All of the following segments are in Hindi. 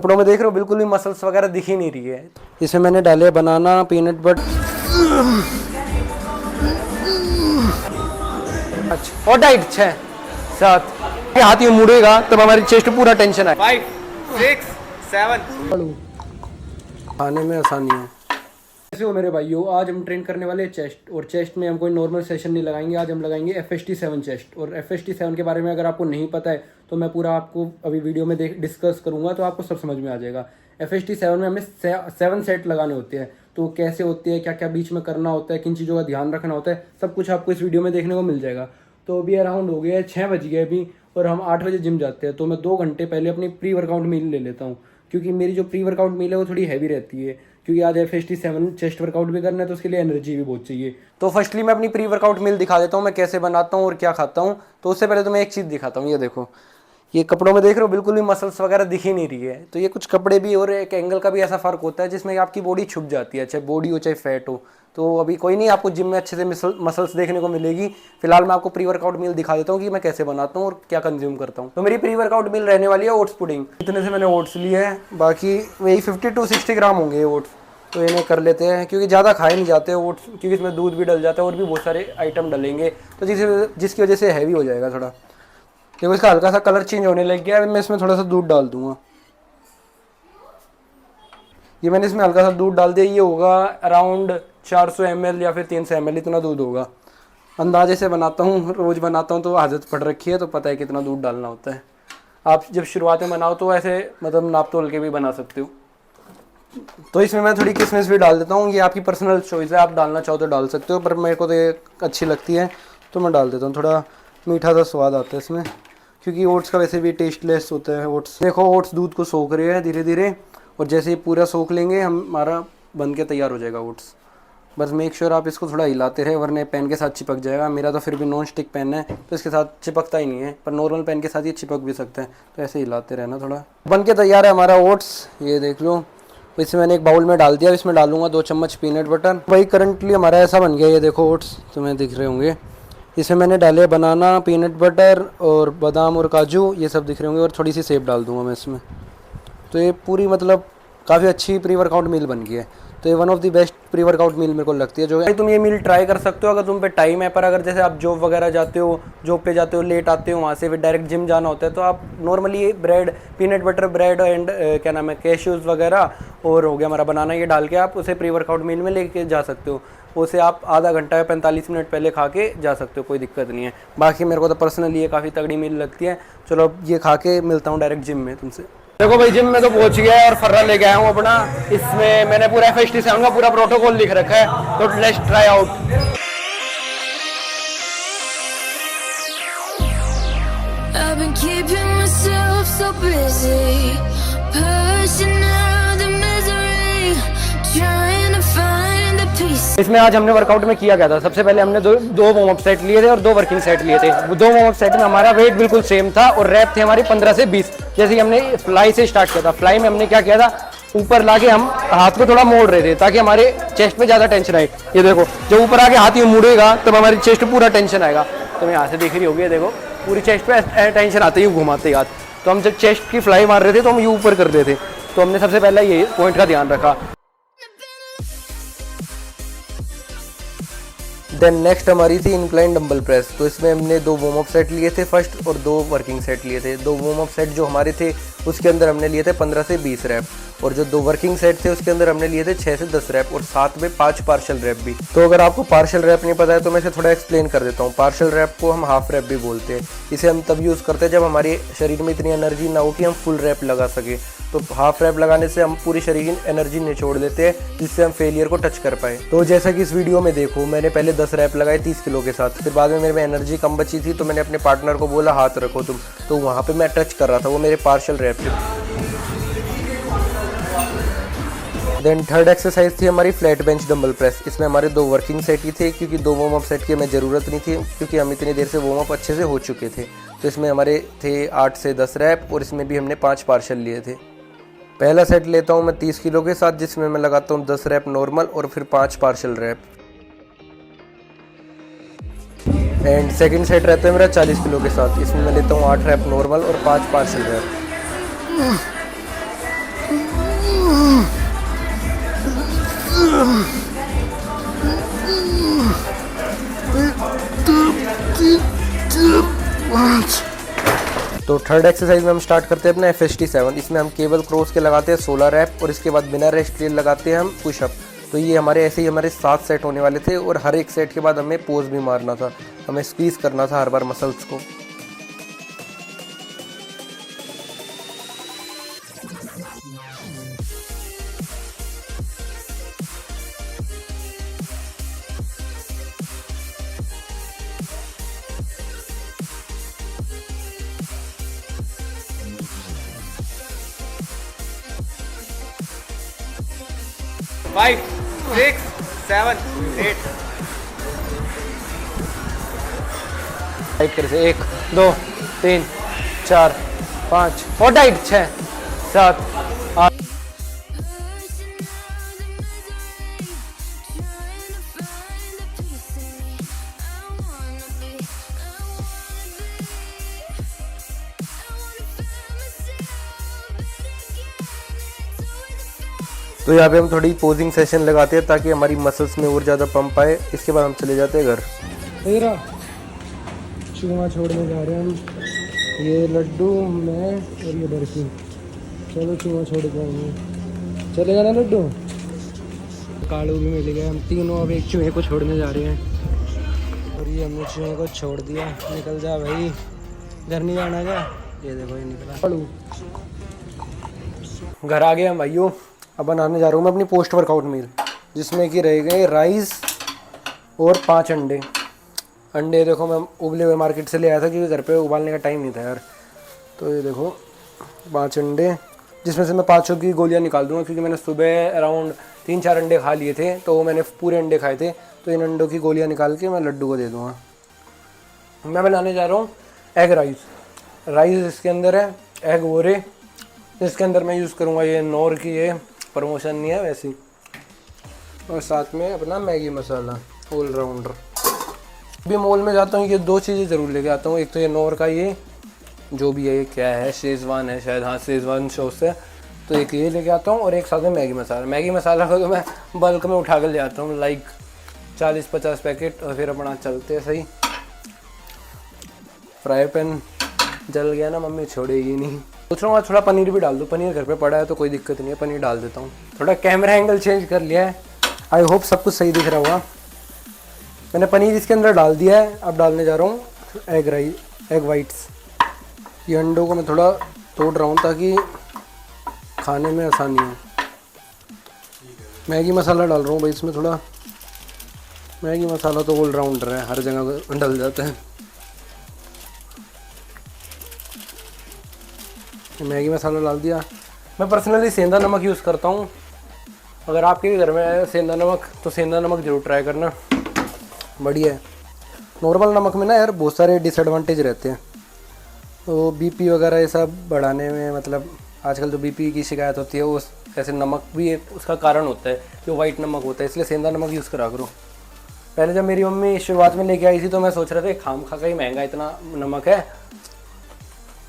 कपड़ों में देख रहे हो बिल्कुल भी मसल्स वगैरह दिख ही नहीं रही है। इसमें मैंने डाले बनाना, पीनट बटर। अच्छा और डाइट 6 7 हाथ यूं मुड़ेगा तब हमारी चेस्ट पूरा टेंशन है। 5 6 7 खाने में आसानी है। कैसे हो मेरे भाइयों, आज हम ट्रेन करने वाले चेस्ट, और चेस्ट में हम कोई नॉर्मल सेशन नहीं लगाएंगे। आज हम लगाएंगे FST7 चेस्ट। और FST7 के बारे में अगर आपको नहीं पता है तो मैं पूरा आपको अभी वीडियो में डिस्कस करूंगा तो आपको सब समझ में आ जाएगा। FST7 में हमें 7 सेट लगाने होते हैं। तो कैसे होते हैं, क्या क्या बीच में करना होता है, किन चीज़ों का ध्यान रखना होता है, सब कुछ आपको इस वीडियो में देखने को मिल जाएगा। तो अभी अराउंड हो गया है 6 बज गए अभी, और हम 8 बजे जिम जाते हैं। तो मैं 2 घंटे पहले अपनी प्री वर्कआउट मील ले लेता हूँ, क्योंकि मेरी जो प्री वर्कआउट मील है वो थोड़ी हैवी रहती है, क्योंकि आज FST7 चेस्ट वर्कआउट भी करना है तो उसके लिए एनर्जी भी बहुत चाहिए। तो फर्स्टली मैं अपनी प्री वर्कआउट मील दिखा देता हूँ मैं कैसे बनाता हूँ और क्या खाता हूँ। तो उससे पहले तो मैं एक चीज़ दिखाता हूँ, ये देखो, ये कपड़ों में देख रहे हो बिल्कुल भी मसल्स वगैरह दिख ही नहीं रही है। तो ये कुछ कपड़े भी और एक एंगल का भी ऐसा फ़र्क होता है जिसमें आपकी बॉडी छुप जाती है, चाहे बॉडी हो चाहे फैट हो। तो अभी कोई नहीं, आपको जिम में अच्छे से मसल्स देखने को मिलेगी। फिलहाल मैं आपको प्री वर्कआउट मील दिखा देता हूँ कि मैं कैसे बनाता हूँ और क्या कंज्यूम करता हूँ। तो मेरी प्री वर्कआउट मील रहने वाली है ओट्स पुडिंग। इतने से मैंने ओट्स लिए हैं, बाकी वही 50 to 60 ग्राम होंगे ये ओट्स। तो इन्हें कर लेते हैं, क्योंकि ज़्यादा खाए नहीं जाते ओट्स, क्योंकि इसमें दूध भी डल जाता है और भी बहुत सारे आइटम डलेंगे, तो जिसकी वजह से हैवी हो जाएगा थोड़ा। देखो इसका हल्का सा कलर चेंज होने लग गया है, मैं इसमें थोड़ा सा दूध डाल दूंगा। ये मैंने इसमें हल्का सा दूध डाल दिया। ये होगा अराउंड 400 ml या फिर 300 ml, इतना दूध होगा। अंदाजे से बनाता हूँ, रोज़ बनाता हूँ तो आदत पड़ रखी है, तो पता है कितना दूध डालना होता है। आप जब शुरुआत में बनाओ तो ऐसे मतलब नाप तोल के भी बना सकते हो। तो इसमें मैं थोड़ी किशमिश भी डाल देता हूँ, ये आपकी पर्सनल चॉइस है, आप डालना चाहो तो डाल सकते हो, पर मेरे को तो ये अच्छी लगती है तो मैं डाल देता हूँ। थोड़ा मीठा सा स्वाद आता है इसमें, क्योंकि ओट्स का वैसे भी टेस्टलेस होता है ओट्स। देखो ओट्स दूध को सोख रहे हैं धीरे धीरे, और जैसे ही पूरा सोख लेंगे हमारा बन के तैयार हो जाएगा ओट्स। बस मेक श्योर आप इसको थोड़ा हिलाते रहे, वरना पैन के साथ चिपक जाएगा। मेरा तो फिर भी नॉन स्टिक पैन है तो इसके साथ चिपकता ही नहीं है, पर नॉर्मल पैन के साथ ये चिपक भी सकता है, तो ऐसे हिलाते रहना थोड़ा। बन के तैयार है हमारा ओट्स, ये देख लो। इसमें मैंने एक बाउल में डाल दिया, इसमें डालूंगा 2 चम्मच पीनट बटर। वही करंटली हमारा ऐसा बन गया। ये देखो ओट्स तुम्हें दिख रहे होंगे, इसमें मैंने डाले बनाना, पीनट बटर और बादाम और काजू, ये सब दिख रहे होंगे, और थोड़ी सी सेब डाल दूंगा मैं इसमें। तो ये पूरी मतलब काफ़ी अच्छी प्री वर्कआउट मील बन गई है। तो ये one of the best pre workout meal मेरे को लगती है। जो है तुम ये मील ट्राई कर सकते हो अगर तुम पे टाइम है, पर अगर जैसे आप जॉब वगैरह जाते हो, जॉब पे जाते हो, लेट आते हो, वहाँ से फिर डायरेक्ट जिम जाना होता है, तो आप normally bread, peanut butter bread and क्या नाम है, कैश्यूज़ वगैरह, और हो गया हमारा बनाना, ये डाल के आप उसे प्री वर्कआउट मील में लेके जा सकते हो। उसे आप आधा घंटा या 45 मिनट पहले खा के जा सकते हो, कोई दिक्कत नहीं है। बाकी मेरे को तो पर्सनली ये काफ़ी तगड़ी मील लगती है। चलो अब ये खा के मिलता हूँ डायरेक्ट जिम में तुमसे। देखो भाई जिम में तो पहुंच गया है और फर्रा लेके आया हूँ अपना। इसमें मैंने पूरा FST7 का पूरा प्रोटोकॉल लिख रखा है, तो let's try out. I've been keeping myself so busy, pushing out the misery, trying to find the peace. इसमें आज हमने वर्कआउट में किया क्या था, सबसे पहले हमने दो वार्म अप सेट लिए थे और 2 वर्किंग सेट लिए थे। 2 वार्म अप सेट में हमारा वेट बिल्कुल सेम था और रैप थे हमारी 15 से 20। जैसे कि हमने फ्लाई से स्टार्ट किया था, फ्लाई में हमने क्या किया था, ऊपर लाके हम हाथ को थोड़ा मोड़ रहे थे ताकि हमारे चेस्ट पे ज़्यादा टेंशन आए। ये देखो जब ऊपर आके हाथ यूँ मुड़ेगा तब हमारी चेस्ट पूरा टेंशन आएगा। तो मैं यहाँ से देख रही होगी, देखो पूरी चेस्ट पे टेंशन आते ही घुमाते ही हाथ। तो हम जब चेस्ट की फ्लाई मार रहे थे तो हम ये ऊपर कर रहे थे, तो हमने सबसे पहले ये पॉइंट का ध्यान रखा। देन नेक्स्ट हमारी थी इंक्लाइन डंबल प्रेस। तो इसमें हमने 2 वार्म अप सेट लिए थे फर्स्ट और 2 वर्किंग सेट लिए थे। 2 वार्म अप सेट जो हमारे थे उसके अंदर हमने लिए थे 15 से 20 रैप, और जो 2 वर्किंग सेट थे उसके अंदर हमने लिए थे 6 से 10 रैप, और साथ में 5 पार्शल रैप भी। तो अगर आपको पार्शल रैप नहीं पता है तो मैं इसे थोड़ा एक्सप्लेन कर देता हूँ। पार्शल रैप को हम हाफ रैप भी बोलते हैं। इसे हम तब यूज़ करते हैं जब हमारे शरीर में इतनी एनर्जी ना हो कि हम फुल रैप लगा सके। तो हाफ रैप लगाने से हम पूरी शरीर की एनर्जी निचोड़ देते हैं, जिससे हम फेलियर को टच कर पाए। तो जैसा कि इस वीडियो में देखो, मैंने पहले 10 रैप लगाए 30 किलो के साथ, फिर बाद में मेरे में एनर्जी कम बची थी तो मैंने अपने पार्टनर को बोला हाथ रखो तुम, तो वहाँ पे मैं टच कर रहा था, वो मेरे पार्शल रैप थे। देन थर्ड एक्सरसाइज थी हमारी फ्लैट बेंच डंबल प्रेस। इसमें हमारे 2 वर्किंग सेट ही थे, क्योंकि 2 वार्म अप सेट की हमें ज़रूरत नहीं थी, क्योंकि हम इतनी देर से वार्म अप अच्छे से हो चुके थे। तो इसमें हमारे थे 8 से 10 रैप, और इसमें भी हमने 5 पार्शल लिए थे। पहला सेट लेता हूँ मैं 30 किलो के साथ, जिसमें मैं लगाता हूँ 10 रैप नॉर्मल और फिर 5 partial rep. And second set रहता है मेरा 40 किलो के साथ, इसमें मैं लेता हूँ 8 रैप नॉर्मल और 5 पार्शल रैप। तो थर्ड एक्सरसाइज में हम स्टार्ट करते हैं अपना FST7। इसमें हम केबल क्रॉस के लगाते हैं 16 रैप और इसके बाद बिना रेस्ट लिए लगाते हैं हम पुशअप। तो ये हमारे ऐसे ही हमारे 7 सेट होने वाले थे और हर एक सेट के बाद हमें पोज भी मारना था, हमें स्क्वीज़ करना था हर बार मसल्स को। Five, six, seven, eight. Tight कर से 1 2 3 4 5 और टाइट 6 7 8। तो यहाँ पे हम थोड़ी पोजिंग सेशन लगाते हैं ताकि हमारी मसल्स में और ज़्यादा पंप आए। इसके बाद हम चले जाते हैं घर। तेरा चूमा छोड़ने जा रहे हैं हम, ये लड्डू मैं और ये बर्फी। चलो चूमा छोड़ के आएंगे, चलेगा ना लड्डू? कालू भी मिल गया, हम तीनों अब एक चूहे को छोड़ने जा रहे हैं। और ये हमने चूहे को छोड़ दिया, निकल जा भाई, घर नहीं जाना क्या? ये देखो ये निकला कालू। घर आ गए हम भाइयों। अब बनाने जा रहा हूँ मैं अपनी पोस्ट वर्कआउट मील, जिसमें कि रह गए राइस और 5 अंडे। अंडे देखो मैं उबले हुए मार्केट से ले आया था क्योंकि घर पे उबालने का टाइम नहीं था यार। तो ये देखो 5 अंडे, जिसमें से मैं 5 की गोलियां निकाल दूंगा क्योंकि मैंने सुबह अराउंड 3-4 अंडे खा लिए थे, तो मैंने पूरे अंडे खाए थे। तो इन अंडों की गोलियां निकाल के मैं लड्डू को दे दूँगा। मैं बनाने जा रहा हूँ एग राइस। राइस इसके अंदर है एग वोरे, इसके अंदर मैं यूज़ करूँगा ये नोर की, ये प्रमोशन नहीं है वैसी, और साथ में अपना मैगी मसाला ऑलराउंडर। अभी मॉल में जाता हूँ ये 2 चीज़ें ज़रूर लेके आता हूँ। एक तो ये नोर का ये जो भी है, ये क्या है, शेजवान है शायद, हाँ शेजवान सॉस है, तो एक ये लेके आता हूँ। और एक साथ में मैगी मसाला। मैगी मसाला को तो मैं बल्क में उठा कर ले आता हूँ, लाइक 40-50 पैकेट, और फिर अपना चलते हैं सही। फ्राई पैन जल गया ना, मम्मी छोड़ेगी नहीं। सोच रहा हूँ थोड़ा पनीर भी डाल दूँ, पनीर घर पे पड़ा है तो कोई दिक्कत नहीं है, पनीर डाल देता हूँ। थोड़ा कैमरा एंगल चेंज कर लिया है, आई होप सब कुछ सही दिख रहा होगा। मैंने पनीर इसके अंदर डाल दिया है। अब डालने जा रहा हूँ एग वाइट्स। ये अंडों को मैं थोड़ा तोड़ रहा हूँ ताकि खाने में आसानी हो। मैगी मसाला डाल रहा हूँ भाई इसमें थोड़ा। मैगी मसाला तो ऑलराउंडर है, हर जगह डल जाता है। मैगी मसाला डाल दिया। मैं पर्सनली सेंधा नमक यूज़ करता हूँ। अगर आपके भी घर में है सेंधा नमक तो सेंधा नमक ज़रूर ट्राई करना, बढ़िया है। नॉर्मल नमक में ना यार बहुत सारे डिसएडवांटेज रहते हैं, तो बीपी वगैरह ये सब बढ़ाने में, मतलब आजकल जो बीपी की शिकायत होती है वो ऐसे नमक भी उसका कारण होता है, जो वाइट नमक होता है, इसलिए सेंधा नमक यूज़ करा करो। पहले जब मेरी मम्मी शुरुआत में लेके आई थी तो मैं सोच रहा था खाम खा का ही महंगा इतना नमक है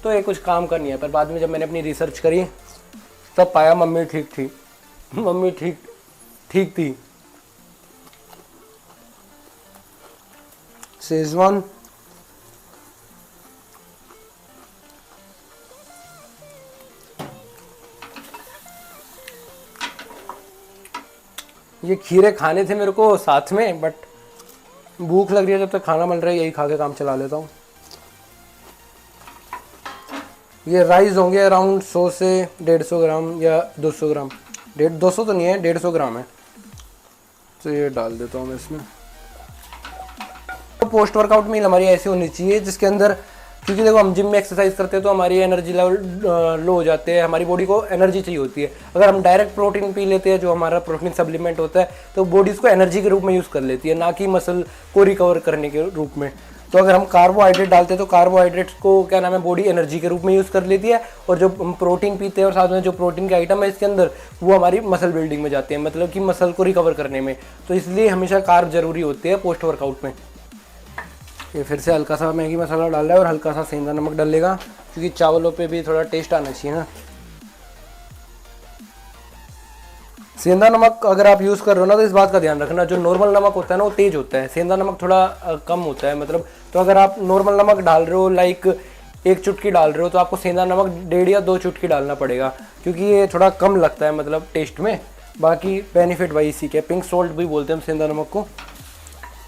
तो ये कुछ काम का नहीं है, पर बाद में जब मैंने अपनी रिसर्च करी तब पाया मम्मी ठीक थी, मम्मी ठीक थी। शेजवान ये खीरे खाने थे मेरे को साथ में, बट भूख लग रही है, जब तक खाना मिल रहा है यही खा के काम चला लेता हूँ। ये राइस होंगे अराउंड 100 से 150 ग्राम या 200 ग्राम, 200 तो नहीं है, 150 ग्राम है। तो ये डाल देता हूँ मैं इसमें। तो पोस्ट वर्कआउट मील हमारी ऐसी होनी चाहिए जिसके अंदर, क्योंकि देखो हम जिम में एक्सरसाइज करते हैं तो हमारी एनर्जी लेवल लो हो जाते हैं, हमारी बॉडी को एनर्जी चाहिए होती है। अगर हम डायरेक्ट प्रोटीन पी लेते हैं, जो हमारा प्रोटीन सप्लीमेंट होता है, तो बॉडी इसको एनर्जी के रूप में यूज़ कर लेती है, ना कि मसल को रिकवर करने के रूप में। तो अगर हम कार्बोहाइड्रेट डालते हैं तो कार्बोहाइड्रेट्स को क्या नाम है, बॉडी एनर्जी के रूप में यूज़ कर लेती है, और जो हम प्रोटीन पीते हैं और साथ में जो प्रोटीन के आइटम है इसके अंदर, वो हमारी मसल बिल्डिंग में जाते हैं, मतलब कि मसल को रिकवर करने में। तो इसलिए हमेशा कार्ब जरूरी होती है पोस्ट वर्कआउट में। ये फिर से हल्का सा मैगी मसाला डाल रहा है और हल्का सा सेंधा नमक डालेगा, क्योंकि चावलों पे भी थोड़ा टेस्ट आना चाहिए ना। सेंधा नमक अगर आप यूज़ कर रहे हो ना तो इस बात का ध्यान रखना, जो नॉर्मल नमक होता है ना वो तेज होता है, सेंधा नमक थोड़ा कम होता है, मतलब। तो अगर आप नॉर्मल नमक डाल रहे हो लाइक 1 चुटकी डाल रहे हो तो आपको सेंधा नमक 1.5 या 2 चुटकी डालना पड़ेगा, क्योंकि ये थोड़ा कम लगता है मतलब टेस्ट में। बाकी बेनिफिट वही इसी के, पिंक सॉल्ट भी बोलते हैं हम सेंधा नमक को।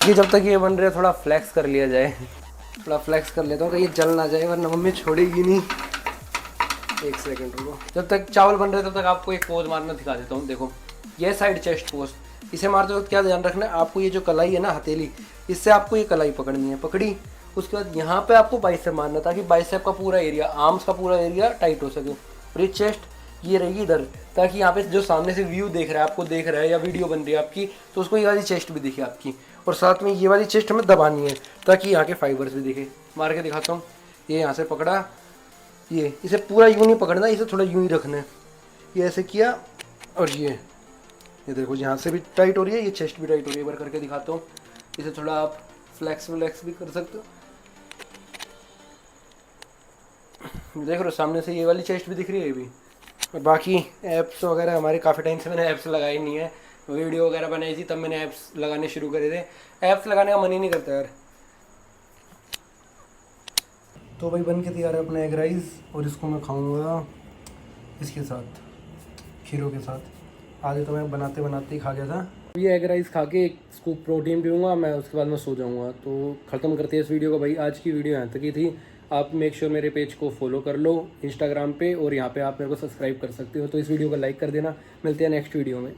ये जब तक ये बन रहे थोड़ा फ्लेक्स कर लिया जाए, थोड़ा फ्लेक्स कर लेता हूँ कि ये जल ना जाए, वरना मम्मी छोड़ेगी नहीं। 1 सेकंड रुको। जब तक चावल बन रहे तब तक आपको एक पोज मारना दिखा देता हूँ। देखो ये साइड चेस्ट पोज, इसे मारते वक्त क्या ध्यान रखना है आपको, ये जो कलाई है ना हथेली, इससे आपको ये कलाई पकड़नी है। पकड़ी, उसके बाद यहाँ पे आपको बाइसेप मारना, ताकि बाइसेप का पूरा एरिया, आर्म्स का पूरा एरिया टाइट हो सके। और ये चेस्ट ये रहेगी इधर, ताकि यहाँ पे जो सामने से व्यू देख रहा है, आपको देख रहा है या वीडियो बन रही है आपकी, तो उसको ये वाली चेस्ट भी दिखे आपकी। और साथ में ये वाली चेस्ट हमें दबानी है ताकि यहाँ के फाइबर्स भी दिखे। मार के दिखाता हूँ। ये यहाँ से पकड़ा, ये इसे पूरा यूँ नहीं पकड़ना, इसे थोड़ा यूँ ही रखना है। ये ऐसे किया और ये देखो यहाँ से भी टाइट हो रही है, ये चेस्ट भी टाइट हो रही है। बार करके दिखाता हूँ। इसे थोड़ा आप फ्लैक्स भी कर सकते हो। देख रहे हो सामने से ये वाली चेस्ट भी दिख रही है ये भी। और बाकी ऐप्स वगैरह हमारे काफ़ी टाइम से मैंने ऐप्स लगाई नहीं है, वीडियो वगैरह बनाई थी तब मैंने ऐप्स लगाने शुरू करे थे। ऐप्स लगाने का मन ही नहीं करता यार। तो भाई बन के तैयार है अपना एग राइस, और इसको मैं खाऊंगा इसके साथ, खीरों के साथ। आगे तो मैं बनाते बनाते ही खा गया था। ये एग राइस खा के इसको प्रोटीन पीऊँगा मैं, उसके बाद मैं सो जाऊँगा। तो ख़त्म करते हैं इस वीडियो को भाई। आज की वीडियो यहाँ तक ही थी। आप मेक श्योर मेरे पेज को फॉलो कर लो इंस्टाग्राम पे, और यहाँ पे आप मेरे को सब्सक्राइब कर सकते हो। तो इस वीडियो को लाइक कर देना। मिलते हैं नेक्स्ट वीडियो में।